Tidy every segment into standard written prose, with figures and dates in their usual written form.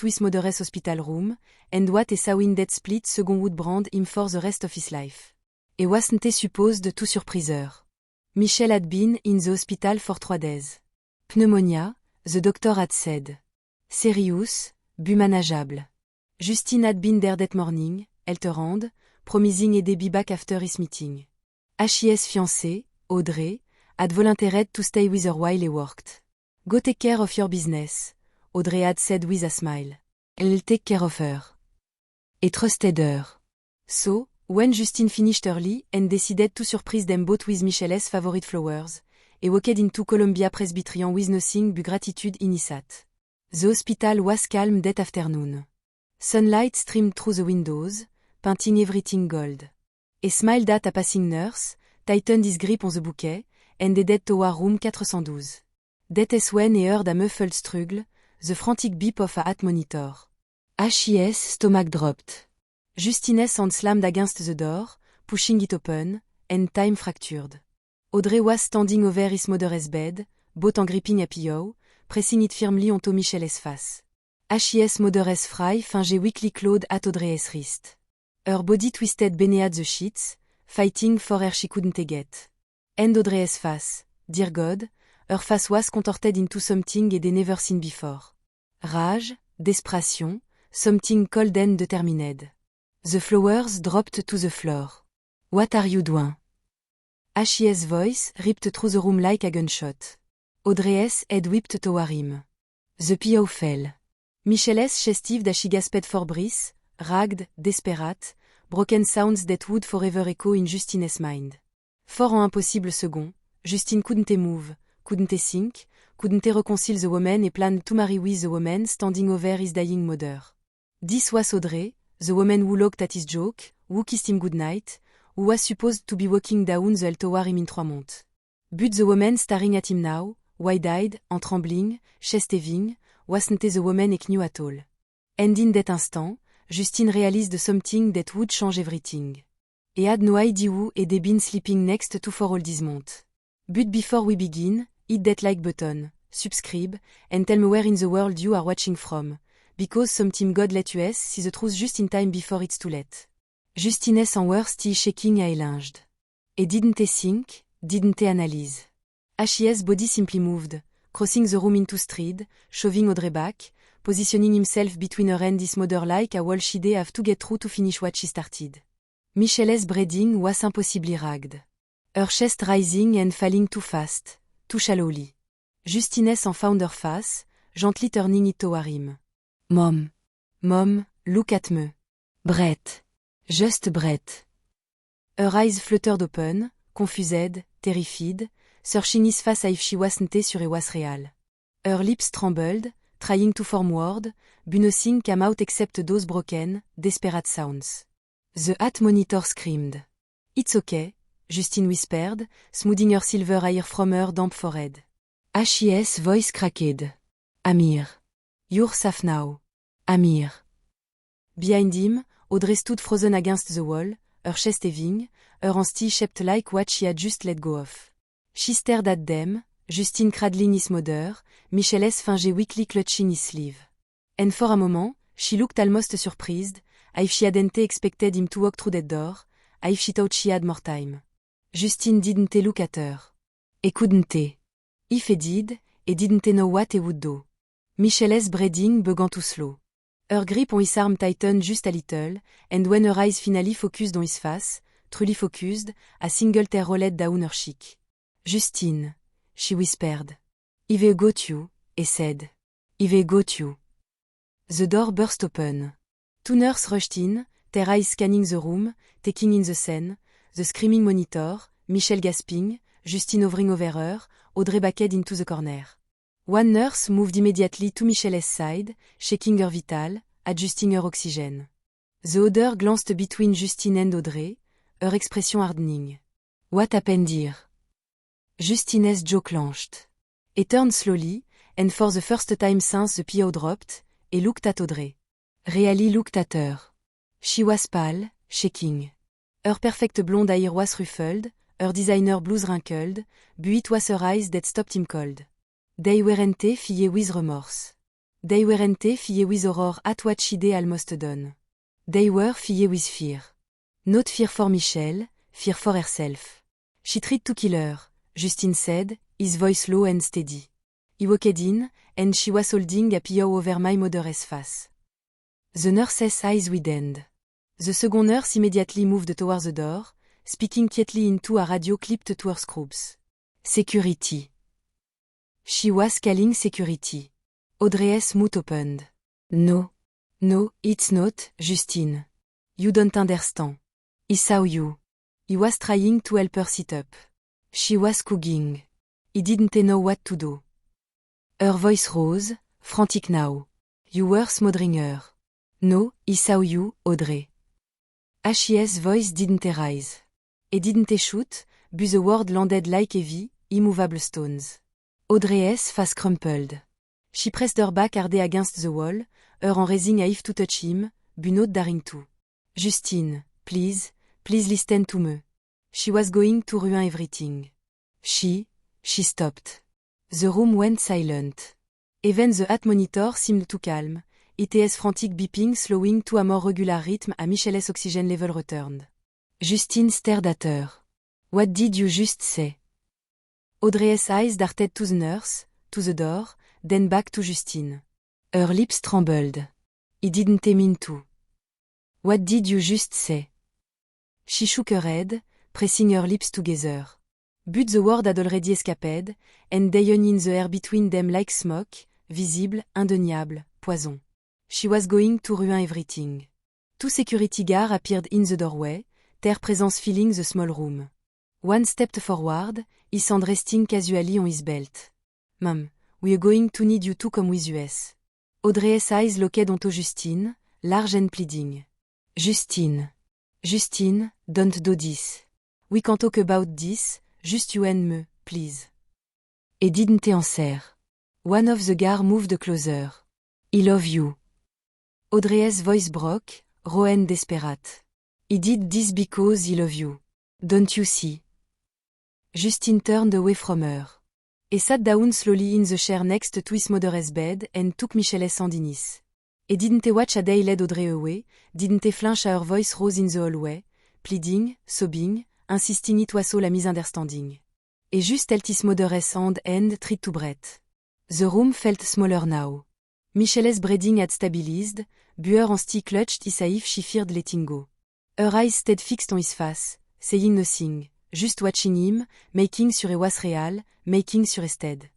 twist moderes hospital room, and what is sawin dead split second would brand him for the rest of his life. Et wasn't supposed to surpriser. Michelle had been in the hospital for 3 days. Pneumonia, the doctor had said. Serious, but manageable. Justine had been there that morning, Elterand, promising a be back after his meeting. HIS fiancée, Audrey, had volunteered to stay with her while he worked. Go take care of your business, Audrey had said with a smile. I'll take care of her. He trusted her. So, when Justine finished early and decided to surprise them both with Michelle's favorite flowers, he walked into Columbia Presbyterian with nothing but gratitude in his heart. The hospital was calm that afternoon. Sunlight streamed through the windows, painting everything gold. He smiled at a passing nurse, tightened his grip on the bouquet, and headed toward room 412. That is when he heard a muffled struggle, the frantic beep of a heart monitor. HIS stomach dropped. Justine's hand slammed against the door, pushing it open, and time fractured. Audrey was standing over his mother's bed, both en gripping a pillow, pressing it firmly onto Michelle's face. HIS mother's fry fingé weakly clawed at Audrey's wrist. Her body twisted beneath the sheets, fighting for her she couldn't get. And Audrey's face, dear God, her face was contorted into something they'd never seen before. Rage, desperation, something cold and determined. The flowers dropped to the floor. What are you doing? HIS voice ripped through the room like a gunshot. Audrey's head whipped toward him. The pillow fell. Michelle's chest heaved as she gasped for breath, ragged, desperate, broken sounds that would forever echo in Justine's mind. For an impossible second, Justine couldn't move, couldn't think, couldn't reconcile the woman and planned to marry with the woman standing over his dying mother. This was Audrey, the woman who looked at his joke, who kissed him goodnight, who was supposed to be walking down the aisle toward him in 3 months. But the woman staring at him now, wide-eyed, and trembling, chest heaving, wasn't the woman he knew at all. And in that instant, Justine realized something that would change everything. He had no idea who he'd been sleeping next to for all these months. But before we begin, hit that like button, subscribe, and tell me where in the world you are watching from, because sometimes God let us see the truth just in time before it's too late. Justine's hands were still shaking as he lunged. He didn't think, didn't analyze. HIS body simply moved, crossing the room into stride, shoving Audrey back, positioning himself between her and his mother like a wall she'd have to get through to finish what she started. Michelle's breathing was impossibly ragged. Her chest rising and falling too fast, too shallowly. Justine's hand found her face, gently turning it toward him. Mom. Mom, look at me. Breath. Just breath. Her eyes fluttered open, confused, terrified, searching his face as if she wasn't sure it was real. Her lips trembled, trying to form words, but nothing came out except those broken, desperate sounds. The heart monitor screamed. It's okay, Justine whispered, smoothing her silver hair from her damp forehead. HIS voice cracked. Amir. You're safe now. Amir. Behind him, Audrey stood frozen against the wall, her chest heaving, her hands still shaped like what she had just let go of. She stared at them, Justine cradling his mother, Michelle's fingers weakly clutching his sleeve. And for a moment, she looked almost surprised, as if she hadn't expected him to walk through that door, as if she thought she had more time. Justine didn't look at her. He couldn't. If he did, he didn't know what he would do. Michelle's breathing began to slow. Her grip on his arm tightened just a little, and when her eyes finally focused on his face, truly focused, a single tear rolled down her cheek. Justine, she whispered. I've got you, he said. I've got you. The door burst open. 2 nurses rushed in, their eyes scanning the room, taking in the scene, the screaming monitor, Michelle gasping, Justine hovering over her, Audrey backed into the corner. One nurse moved immediately to Michelle's side, shaking her vital, adjusting her oxygen. The other glanced between Justine and Audrey, her expression hardening. What happened here? Justine's jaw clenched. He turned slowly, and for the first time since the pillow dropped, he looked at Audrey. Really looked at her. She was pale, shaking. Her perfect blonde hair was ruffled, her designer blues wrinkled, but it was her eyes that stopped him cold. They weren't filled with remorse. They weren't fie with horror at what she dey almost done. They were fie with fear. Not fear for Michelle, fear for herself. She tried to kill her, Justin said, his voice low and steady. He walked in, and she was holding a pillow over my mother's face. The nurse's eyes widened. The second nurse immediately moved towards the door, speaking quietly into a radio clipped to her scrubs. Security. She was calling security. Audrey's mouth opened. No. No, it's not, Justine. You don't understand. He saw you. He was trying to help her sit up. She was cooking. He didn't know what to do. Her voice rose, frantic now. You were smothering her. No, he saw you, Audrey. His voice didn't rise. He didn't shoot, but the word landed like heavy, immovable stones. Audrey's face crumpled. She pressed her back hard against the wall, her en raising as if to touch him, but not daring to. Justine, please listen to me. She was going to ruin everything. She stopped. The room went silent. Even the heart monitor seemed to calm, its frantic beeping slowing to a more regular rhythm as Michelle's oxygen level returned. Justine stared at her. What did you just say? Audrey's eyes darted to the nurse, to the door, then back to Justine. Her lips trembled. He didn't mean to. What did you just say? She shook her head, pressing her lips together. But the word had already escaped, and they hung in the air between them like smoke, visible, indéniable, poison. She was going to ruin everything. Two security guards appeared in the doorway, their presence filling the small room. One stepped forward, his hand resting casually on his belt. Ma'am, we're going to need you to come with us. Audrey's eyes locked onto Justine, large and pleading. Justine, don't do this. We can't talk about this, just you and me, please. He didn't answer. One of the guards moved closer. I love you. Audrey's voice broke, raw and desperate. He did this because he loves you. Don't you see? Justine turned away from her. He sat down slowly in the chair next to his mother's bed and took Michelle's hand in his. He didn't watch as they led Audrey away, didn't flinch as her voice rose in the hallway, pleading, sobbing, insisting it was all a misunderstanding. He just held his mother's hand and tried to breathe. The room felt smaller now. Michelle's breathing had stabilized, but her hand still clutched as if she feared letting go. Her eyes stayed fixed on his face, saying nothing, just watching him, making sure he was real, making sure he stayed.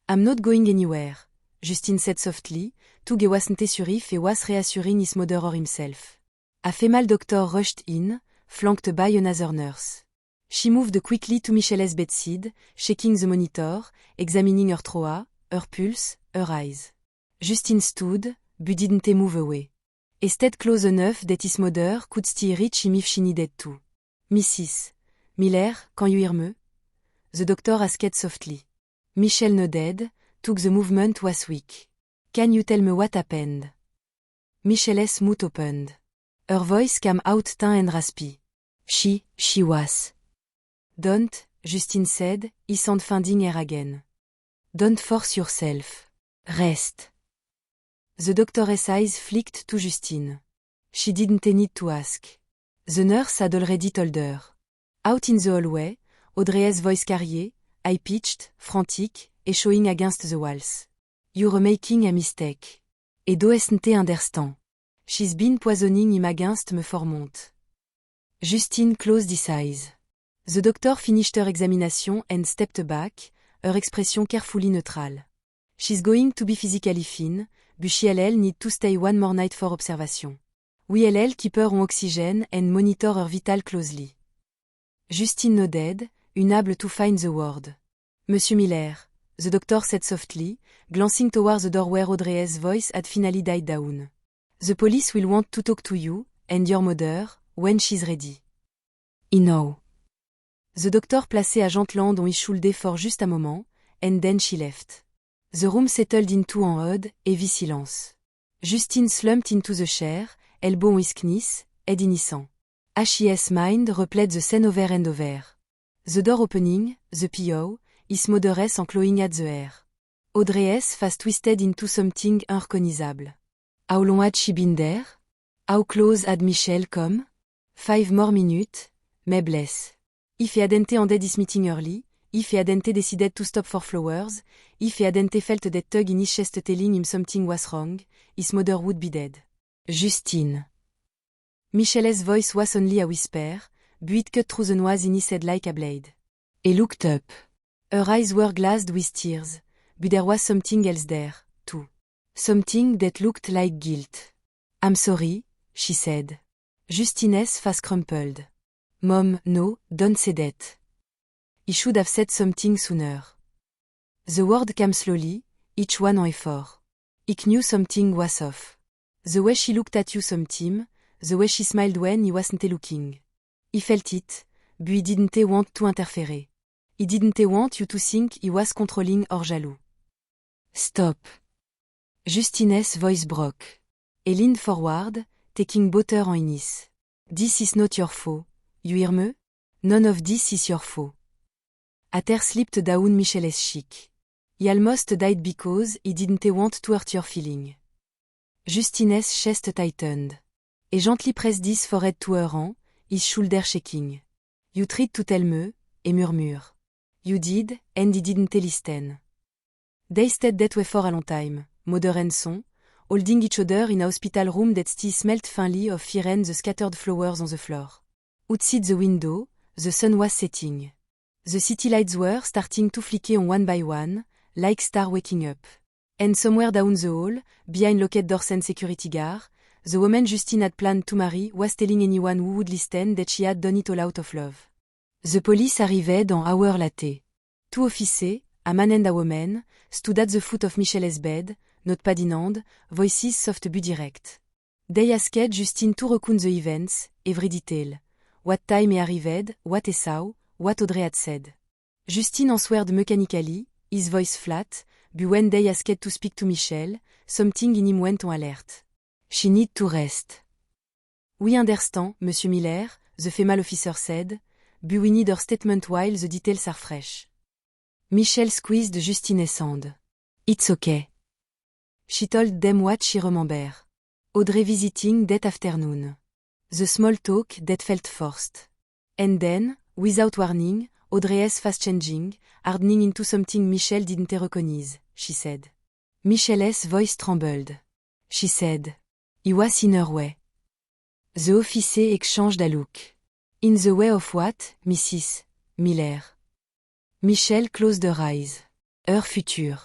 I'm not going anywhere, Justine said softly, to he wasn't sure if he was reassuring his mother or himself. A female doctor rushed in, flanked by another nurse. She moved quickly to Michelle's bedside, shaking the monitor, examining her throat, her pulse, her eyes. Justine stood, but didn't move away. He stayed close enough that his mother could still reach him if she needed to. Mrs. Miller, can you hear me? The doctor asked softly. Michelle nodded, took the movement was weak. Can you tell me what happened? Michelle's mouth opened. Her voice came out thin and raspy. She was. Don't, Justine said, his hand finding her again. Don't force yourself. Rest. The doctor's eyes flicked to Justine. She didn't need to ask. The nurse had already told her. Out in the hallway, Audrey's voice carried, high-pitched, frantic, echoing against the walls. You're making a mistake. Et doesn't understand. She's been poisoning him against me for months. Justine closed his eyes. The doctor finished her examination and stepped back, her expression carefully neutral. She's going to be physically fine, but she'll need to stay one more night for observation. We'll keep her on oxygen and monitor her vital closely. Justine nodded, unable to find the word. Monsieur Miller, the doctor said softly, glancing towards the door where Audrey's voice had finally died down. The police will want to talk to you, and your mother, when she's ready. I know. The doctor placed a gentle hand on his shoulder for just a moment, and then she left. The room settled into an odd, heavy silence. Justine slumped into the chair, elbow on his knees, head in his hand. His mind replayed the scene over and over. The door opening, the pillow, his mother's clawing at the air. Audrey S. fast twisted into something unrecognizable. How long had she been there? How close had Michelle come? 5 more minutes, may bless. If he hadn't ended his meeting early, if he hadn't decided to stop for flowers, if he hadn't felt that tug in his chest telling him something was wrong, his mother would be dead. Justine. Michelle's voice was only a whisper, but it cut through the noise in his head like a blade. He looked up. Her eyes were glazed with tears, but there was something else there, too. Something that looked like guilt. I'm sorry, she said. Justine's face crumpled. Mom, no, don't say that. He should have said something sooner. The word came slowly, each one en effort. He knew something was off. The way she looked at you sometime, the way she smiled when he wasn't looking. He felt it, but he didn't want to interfere. He didn't want you to think he was controlling or jaloux. Stop. Justine's voice broke. He leaned forward, taking both her hands. This is not your fault, you hear me? None of this is your fault. A tear slipped down Michelle's cheek. He almost died because he didn't want to hurt your feeling. Justine's chest tightened. He gently pressed his forehead to her hand, his shoulder shaking. You tried to tell me, he murmured. You did, and he didn't listen. They stayed that way for a long time, mother and son, holding each other in a hospital room that still smelled faintly of fear and the scattered flowers on the floor. Outside the window, the sun was setting. The city lights were starting to flicker on one by one, like stars waking up. And somewhere down the hall, behind locked doors and security guard, the woman Justine had planned to marry was telling anyone who would listen that she had done it all out of love. The police arrived an hour later. 2 officers, a man and a woman, stood at the foot of Michelle's bed, notepad in hand, voices soft but direct. They asked Justine to recount the events, every detail. What time he arrived, what he saw, what Audrey had said. Justine answered mechanically, his voice flat, but when they asked to speak to Michelle, something in him went on alert. She need to rest. We understand, Monsieur Miller, the female officer said, but we need her statement while the details are fresh. Michelle squeezed Justine's hand. It's okay. She told them what she remembered. Audrey visiting that afternoon. The small talk that felt forced. And then, without warning, Audrey's face changing, hardening into something Michelle didn't recognize, she said. Michelle's voice trembled. She said. He was in her way. The officer exchanged a look. In the way of what, Mrs. Miller? Michelle closed her eyes. Her future.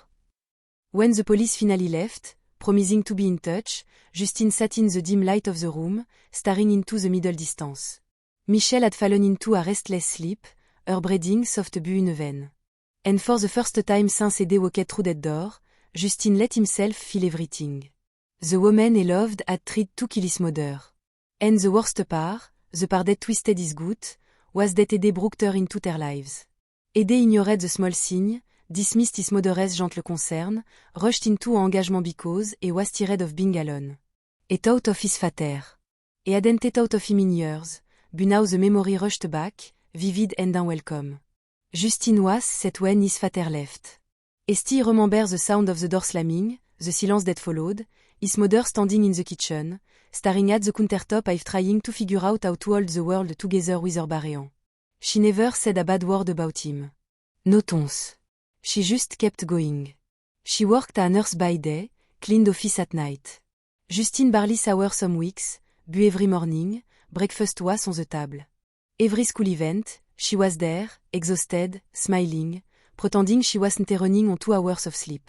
When the police finally left, promising to be in touch, Justine sat in the dim light of the room, staring into the middle distance. Michelle had fallen into a restless sleep, her breathing soft but uneven. And for the first time since they walked through that door, Justine let himself feel everything. The woman he loved had tried to kill his mother. And the worst part, the part that twisted his gut, was that they brought her into their lives. They ignored the small thing, dismissed his mother's gentle concern, rushed into an engagement because he was tired of being alone. He thought of his father. He hadn't thought of him in years, but now the memory rushed back, vivid and unwelcome. Justine was set when his father left. He still remembered the sound of the door slamming, the silence that followed, his mother standing in the kitchen, staring at the countertop as if trying to figure out how to hold the world together with her bare hands. She never said a bad word about him. No once. She just kept going. She worked a nurse by day, cleaned office at night. Justine barely saw her some weeks, but every morning, breakfast was on the table. Every school event, she was there, exhausted, smiling, pretending she wasn't running on 2 hours of sleep.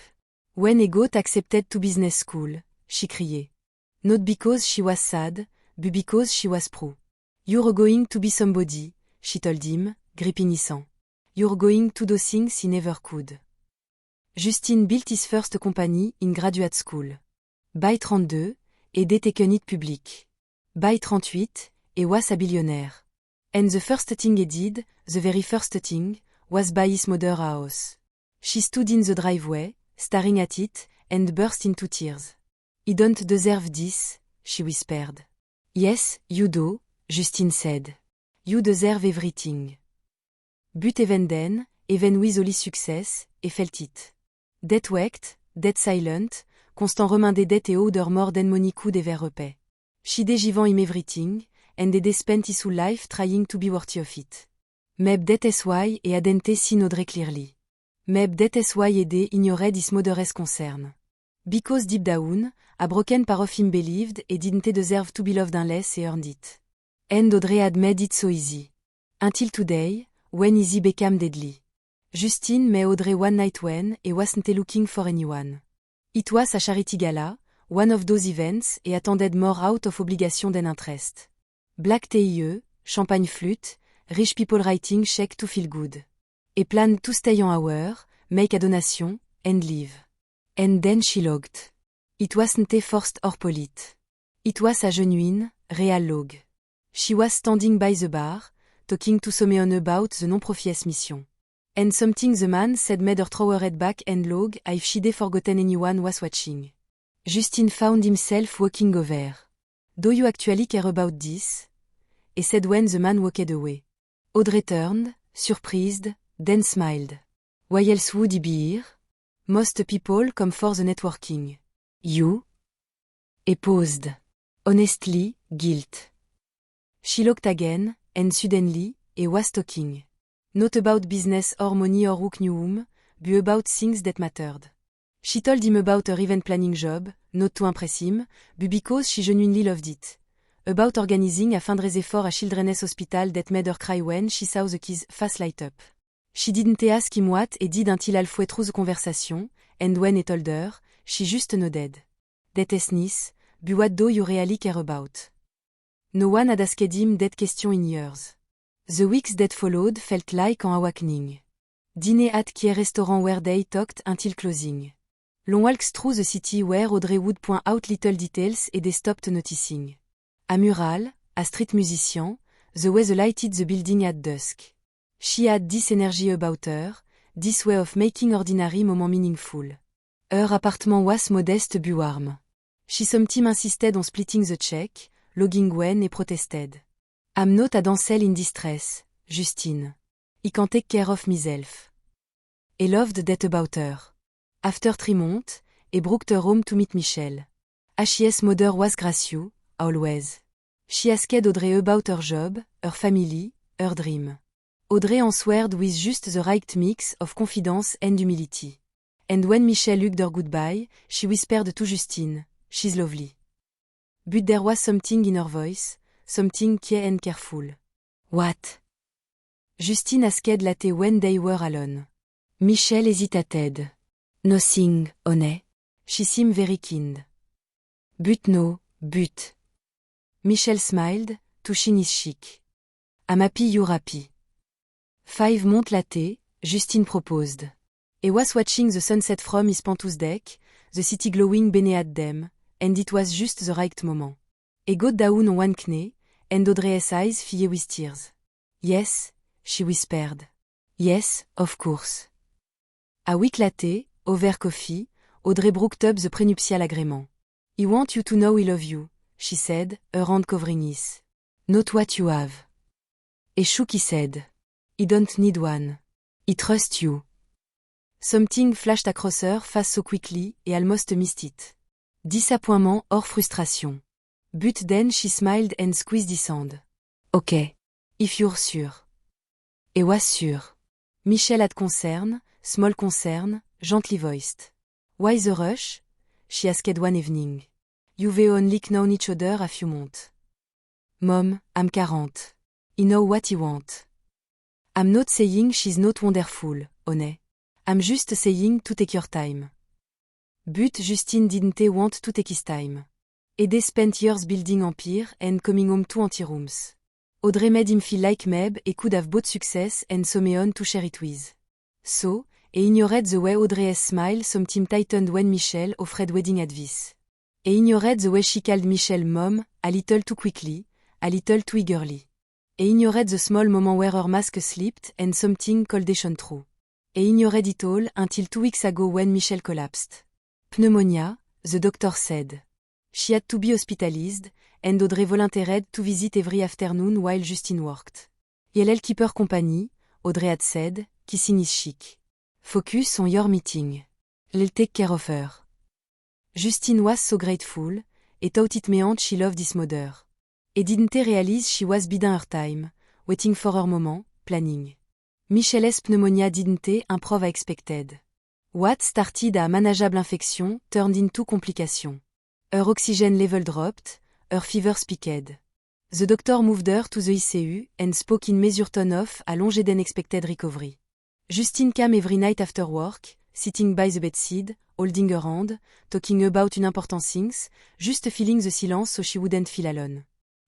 When he got accepted to business school, she cried. Not because she was sad, but because she was proud. You're going to be somebody, she told him, gripping his hand. You're going to do things he never could. Justine built his first company in graduate school. By 32, he'd taken it public. By 38, he was a billionaire. And the first thing he did, the very first thing, was buy his mother a house. She stood in the driveway, staring at it, and burst into tears. You don't deserve this, she whispered. Yes, you do, Justine said. You deserve everything. But even then, even with all his success, he felt it. Det wekt, det silent, constant remindé det et ouder mort den monikou des vers repais. Shide jivan im everything, and de spent his whole life trying to be worthy of it. Meb det sy et adente sin audre clearly. Meb det sy ede ignored is moderes concern. Because deep down, a broken par of him believed et didn't deserve to be loved unless he earned it. And Audrey had made it so easy. Until today, when easy became deadly. Justine met Audrey one night when et wasn't looking for anyone. It was a charity gala, one of those events et attended more out of obligation than interest. Black tie, champagne flute, rich people writing check to feel good. Et plan to stay an hour, make a donation, and leave. And then she logged. It wasn't forced or polite. It was a genuine, real log. She was standing by the bar, talking to someone about the non-profits mission. And something the man said made her throw her head back and log if she'd forgotten anyone was watching. Justine found himself walking over. Do you actually care about this? He said when the man walked away. Audrey turned, surprised, then smiled. Why else would he be here? Most people come for the networking. You? He paused. Honestly, guilt. She looked again, and suddenly, he was talking. Not about business or money or who knew whom, but about things that mattered. She told him about her event planning job, not to impress him, but because she genuinely loved it. About organizing a fundraiser for a children's hospital that made her cry when she saw the kids' face light up. She didn't ask him what he did until halfway through the conversation, and when he told her, she just nodded. That is nice, but what do you really care about? No one had asked him that question in years. The weeks that followed felt like an awakening. Dîner at Kier restaurant where they talked until closing. Long walks through the city where Audrey would point out little details and they stopped noticing. A mural, a street musician, the way the lighted the building at dusk. She had this energy about her, this way of making ordinary moments meaningful. Her apartment was modest but warm. She sometimes insisted on splitting the check, logging when and protested. I'm not a damsel in distress, Justine. I can take care of myself. He loved that about her. After 3 months, he brought her home to meet Michel. His mother was gracious, always. She asked Audrey about her job, her family, her dream. Audrey answered with just the right mix of confidence and humility. And when Michel hugged her goodbye, she whispered to Justine, "She's lovely." But there was something in her voice, something quiet and careful. What? Justine asked later when they were alone. Michel hesitated. Nothing, honey. She seemed very kind. But no, but. Michel smiled, touching his cheek. I'm happy you're happy. 5 months later, Justine proposed. He was watching the sunset from his penthouse deck, the city glowing beneath them, and it was just the right moment. He got down on one knee, and Audrey's eyes filled with tears. Yes, she whispered. Yes, of course. A week later, over coffee, Audrey brooked up the prenuptial agreement. I want you to know I love you, she said, her hand covering his. Not what you have. He shook his head. I don't need one. I trust you. Something flashed across her face so quickly, he almost missed it. Disappointment or frustration. But then she smiled and squeezed his hand. Okay. If you're sure. He was sure. Michel had concern, small concern, gently voiced. Why the rush? She asked one evening. You've only known each other a few months. Mom, I'm 40. I know what I want. I'm not saying she's not wonderful, honey. I'm just saying to take your time. But Justine didn't want to take his time. They spent years building empire and coming home to empty rooms. Audrey made him feel like Meb he could have both success and someone to share it with. So, he ignored the way Audrey's smile sometimes tightened when Michel offered wedding advice. He ignored the way she called Michel mom, a little too quickly, a little too eagerly. He ignored the small moment where her mask slipped and something cold shone through. He ignored it all until 2 weeks ago when Michel collapsed. Pneumonia, the doctor said. She had to be hospitalized, and Audrey volunteered to visit every afternoon while Justine worked. You'll keep her company, Audrey had said, kissing his cheek. Focus on your meeting. L'll take care of her. Justine was so grateful, et thought it meant she loved his mother. Et didn't realize she was biding her time, waiting for her moment, planning. Michelle's pneumonia didn't improve as expected. What started a manageable infection turned into complication. Her oxygen level dropped, her fever spiked. The doctor moved her to the ICU and spoke in measured tone of a longer than expected recovery. Justine came every night after work, sitting by the bedside, holding her hand, talking about unimportant things, just filling the silence so she wouldn't feel alone.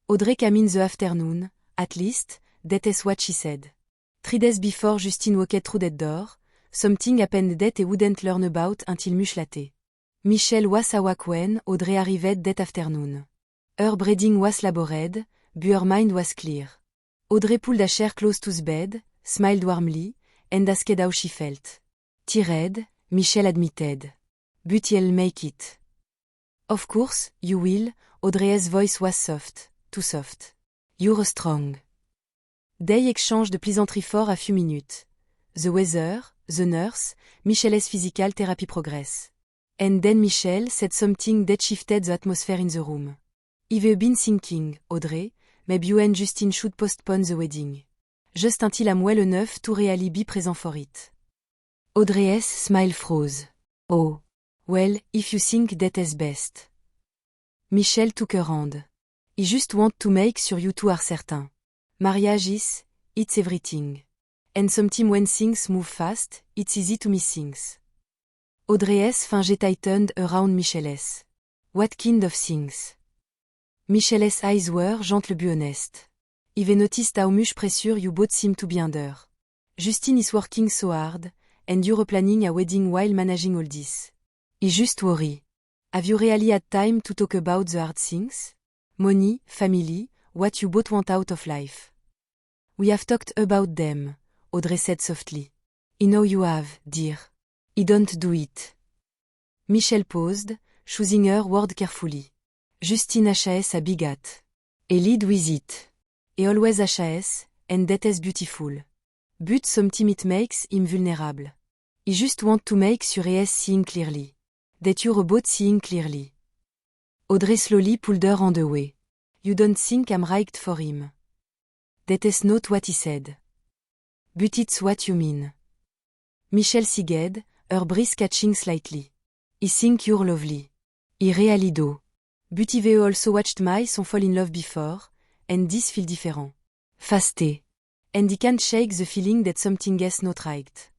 Audrey came in the afternoon, at least, that is what she said. 3 days before Justine walked through that door, something happened that he wouldn't learn about until much later. Michelle was awake when Audrey arrived that afternoon. Her breathing was labored, but her mind was clear. Audrey pulled a chair close to the bed, smiled warmly, and asked how she felt. Tired, Michelle admitted. But you'll make it. Of course, you will, Audrey's voice was soft, too soft. You're strong. They exchanged pleasantry for a few minutes. The weather, the nurse, Michelle's physical therapy progress. And then Michelle said something that shifted the atmosphere in the room. I've been thinking, Audrey, maybe you and Justine should postpone the wedding. Just until I'm well enough to really be present for it. Audrey's smile froze. Oh. Well, if you think that is best. Michelle took her hand. I just want to make sure you two are certain. Marriage is, it's everything. And sometimes when things move fast, it's easy to miss things. Audrey's fingers tightened around Michelle's. What kind of things? Michelle's eyes were gentle but honest. I've noticed how much pressure you both seem to be under. Justine is working so hard, and you're planning a wedding while managing all this. I just worry. Have you really had time to talk about the hard things? Money, family, what you both want out of life. We have talked about them, Audrey said softly. I know you have, dear. I don't do it. Michelle paused, choosing her word carefully. Justine HAS a big hat. A lead with it. He always HAS, and that is beautiful. But sometimes it makes him vulnerable. I just want to make sure he is seeing clearly. That you're both seeing clearly. Audrey slowly pulled her hand away. You don't think I'm right for him. That is not what he said. But it's what you mean. Michelle sighed, her breath catching slightly. I think you're lovely. I really do. But I've also watched my son fall in love before, and this feel different. Faster. And I can't shake the feeling that something is not right.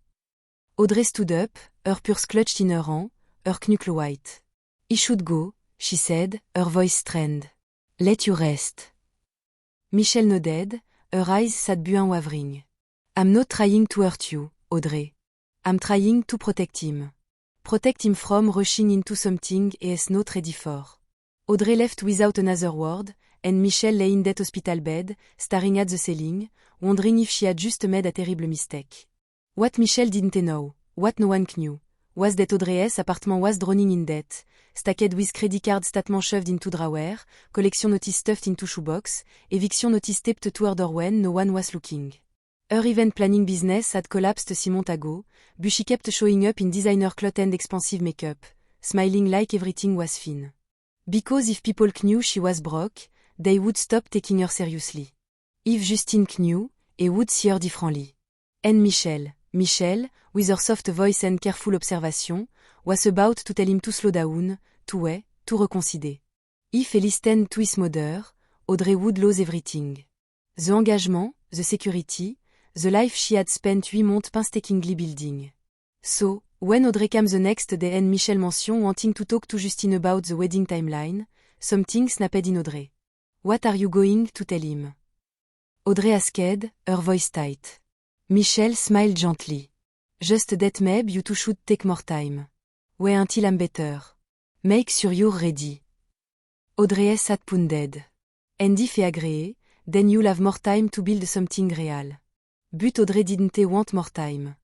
Audrey stood up, her purse clutched in her hand, her knuckle white. I should go, she said, her voice strained. Let you rest. Michelle nodded, her eyes sad but unwavering. I'm not trying to hurt you, Audrey. I'm trying to protect him. Protect him from rushing into something he is not ready for. Audrey left without another word, and Michelle lay in that hospital bed, staring at the ceiling, wondering if she had just made a terrible mistake. What Michelle didn't know, what no one knew, was that Audrey's apartment was drowning in debt, stacked with credit card statements shoved into drawer, collection notice stuffed into shoebox, eviction notice taped to her door when no one was looking. Her event planning business had collapsed 6 months ago, but she kept showing up in designer clothes and expensive makeup, smiling like everything was fine. Because if people knew she was broke, they would stop taking her seriously. If Justine knew, he would see her differently. And Michelle, with her soft voice and careful observation, was about to tell him to slow down, to wait, to reconsider. If he listened to his mother, Audrey would lose everything. The engagement, the security, the life she had spent 8 months painstakingly building. So, when Audrey came the next day and Michelle mentioned wanting to talk to Justine about the wedding timeline, something snapped in Audrey. What are you going to tell him? Audrey asked, her voice tight. Michelle smiled gently. Just that maybe you two should take more time. Wait until I'm better. Make sure you're ready. Audrey sat pounded. And if he agreed, then you'll have more time to build something real. But Audrey didn't want more time.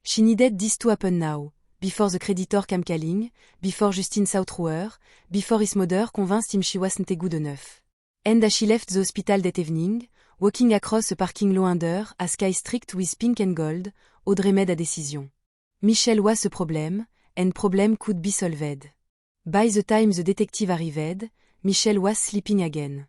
She needed this to happen now, before the creditor came calling, before Justine saw through her, before his mother convinced him she wasn't good enough. And as she left the hospital that evening, walking across a parking lot under a sky streaked with pink and gold, Audrey made a decision. Michelle was a problem, and problem could be solved. By the time the detective arrived, Michelle was sleeping again.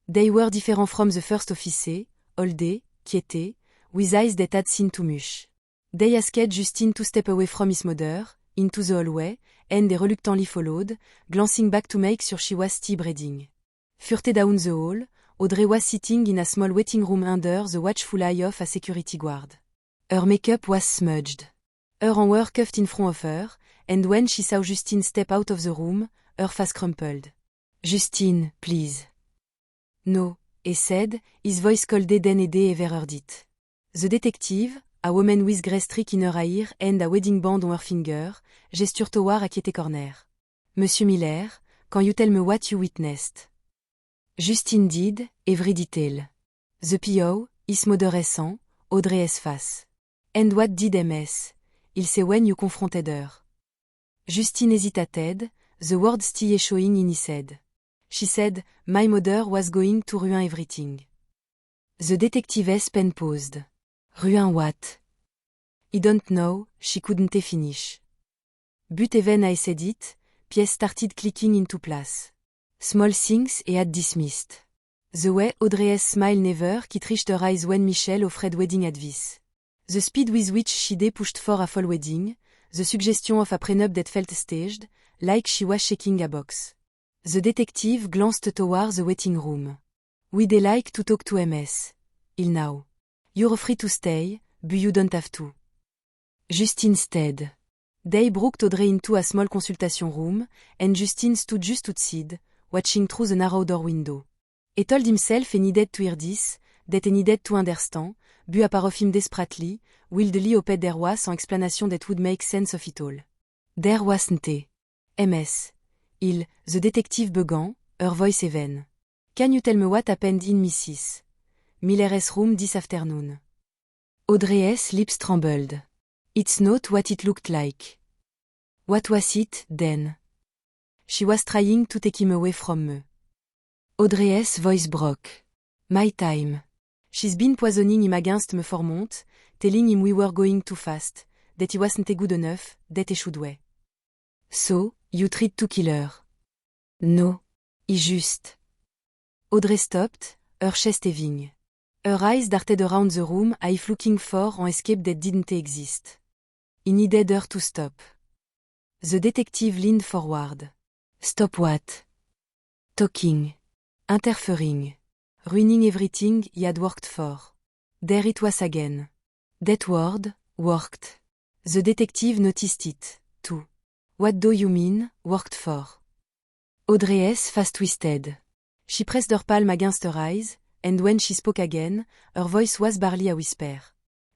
They were different from the first officer, old, quiet, with eyes that had seen too much. They asked Justine to step away from his mother, into the hallway, and they reluctantly followed, glancing back to make sure she was still breathing. Further down the hall, Audrey was sitting in a small waiting room under the watchful eye of a security guard. Her makeup was smudged. Her hands were cuffed in front of her, and when she saw Justine step out of the room, her face crumpled. "Justine, please." "No," he said, his voice cold and ever heard it. The detective, a woman with grey streak in her hair and a wedding band on her finger, gestured toward a quiet corner. "Monsieur Miller, can you tell me what you witnessed?" Justine did, every detail. The PO, his mother's son, Audrey's face. "And what did MS? Il say when you confronted her?" Justine hesitated, the words still echoing in his head. She said, "My mother was going to ruin everything." The detective's pen paused. "Ruin what?" "I don't know," she couldn't finish. But even I said it, pièces started clicking into place. Small things he had dismissed. The way Audrey's smile never quite reached her eyes when Michelle offered wedding advice. The speed with which she pushed for a full wedding, the suggestion of a prenup that felt staged, like she was shaking a box. The detective glanced toward the waiting room. "We'd like to talk to MS. Il now. You're free to stay, but you don't have to." Justine stayed. They brought Audrey into a small consultation room, and Justine stood just outside, watching through the narrow door window. He told himself he needed to hear this, that he needed to understand, but a part of him desperately, wildly hoped there was some explanation that would make sense of it all. There wasn't. MS. The detective began, her voice even. "Can you tell me what happened in Mrs. Miller's room this afternoon?" Audrey's lips trembled. "It's not what it looked like." "What was it, then?" "She was trying to take him away from me." Audrey's voice broke. "My time. She's been poisoning him against me for months, telling him we were going too fast, that he wasn't good enough, that he should wait." "So, you tried to kill her?" "No. I just." Audrey stopped, her chest heaving. Her eyes darted around the room as if looking for an escape that didn't exist. He needed her to stop. The detective leaned forward. "Stop what?" "Talking. Interfering. Ruining everything he had worked for." There it was again. That word, worked. The detective noticed it, too. "What do you mean, worked for?" Audrey's face twisted. She pressed her palm against her eyes, and when she spoke again, her voice was barely a whisper.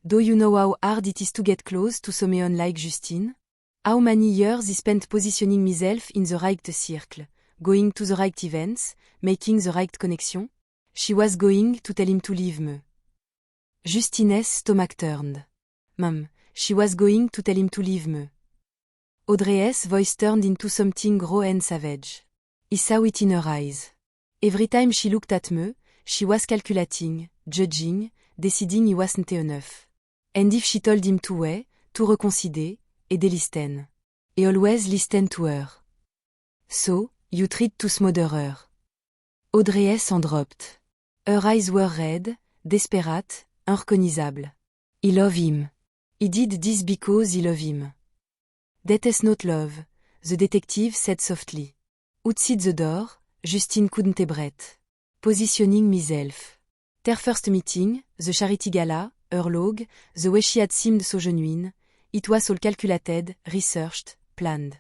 "Do you know how hard it is to get close to someone like Justine? How many years I spent positioning myself in the right circle, going to the right events, making the right connection? She was going to tell him to leave me." Justine's stomach turned. "Mom, she was going to tell him to leave me." Audrey's voice turned into something raw and savage. He saw it in her eyes. Every time she looked at me, she was calculating, judging, deciding he wasn't enough. And if she told him to wait, to reconsider, he'd listen. He always listened to her. "So, you tried to smother her." Audrey's hand dropped. Her eyes were red, desperate, unrecognizable. "I love him. He did this because he loved him." "That is not love," the detective said softly. Outside the door, Justine couldn't breathe. Positioning myself. Their first meeting, the charity gala, her log, the way she had seemed so genuine, it was all calculated, researched, planned.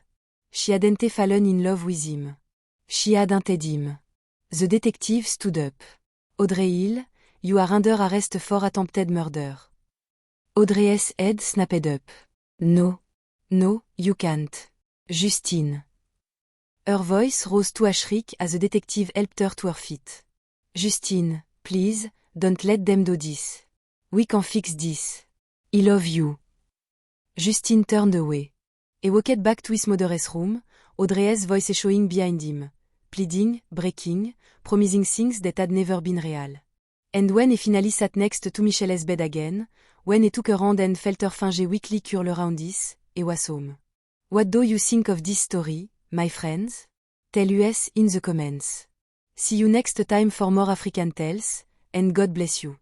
She hadn't fallen in love with him. She had hunted him. The detective stood up. "Audrey Hill, you are under arrest for attempted murder." Audrey's head snapped up. "No. No, you can't. Justine." Her voice rose to a shriek as the detective helped her to her feet. "Justine, please, don't let them do this. We can fix this. I love you." Justine turned away. He walked back to his mother's room, Audrey's voice echoing behind him, pleading, breaking, promising things that had never been real. And when he finally sat next to Michelle's bed again, when he took her hand and felt her finger weakly curl around his, he was home. What do you think of this story, my friends? Tell us in the comments. See you next time for more African tales, and God bless you.